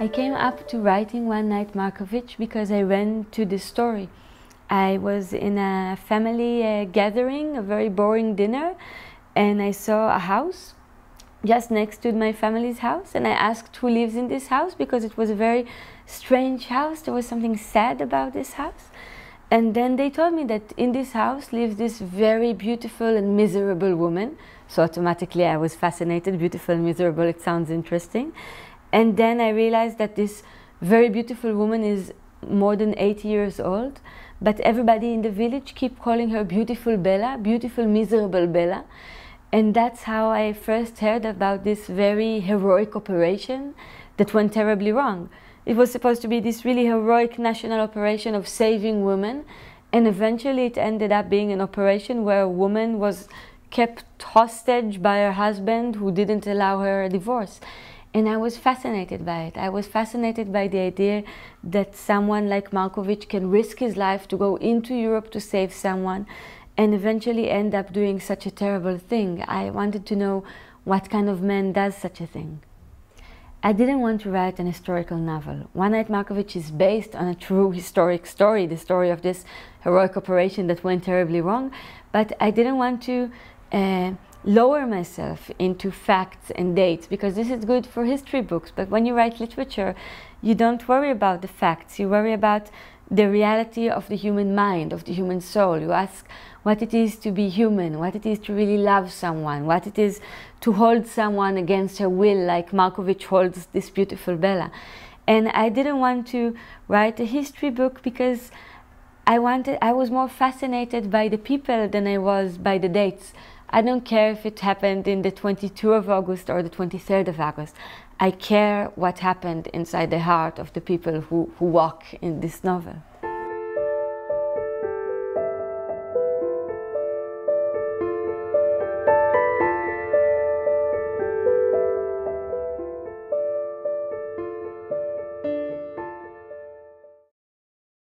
I came up to writing One Night Markovitch because I went to this story. I was in a family gathering, a very boring dinner, and I saw a house just next to my family's house, and I asked who lives in this house because it was a very strange house. There was something sad about this house. And then they told me that in this house lives this very beautiful and miserable woman. So automatically I was fascinated. Beautiful and miserable, it sounds interesting. And then I realized that this very beautiful woman is more than 80 years old, but everybody in the village keep calling her beautiful Bella, beautiful miserable Bella. And that's how I first heard about this very heroic operation that went terribly wrong. It was supposed to be this really heroic national operation of saving women, and eventually it ended up being an operation where a woman was kept hostage by her husband who didn't allow her a divorce. And I was fascinated by it. I was fascinated by the idea that someone like Markovitch can risk his life to go into Europe to save someone and eventually end up doing such a terrible thing. I wanted to know what kind of man does such a thing. I didn't want to write an historical novel. One Night Markovitch is based on a true historic story, the story of this heroic operation that went terribly wrong, but I didn't want to lower myself into facts and dates, because this is good for history books, but when you write literature, you don't worry about the facts, you worry about the reality of the human mind, of the human soul. You ask what it is to be human, what it is to really love someone, what it is to hold someone against her will, like Markovitch holds this beautiful Bella. And I didn't want to write a history book because I was more fascinated by the people than I was by the dates. I don't care if it happened in the 22nd of August or the 23rd of August. I care what happened inside the heart of the people who walk in this novel.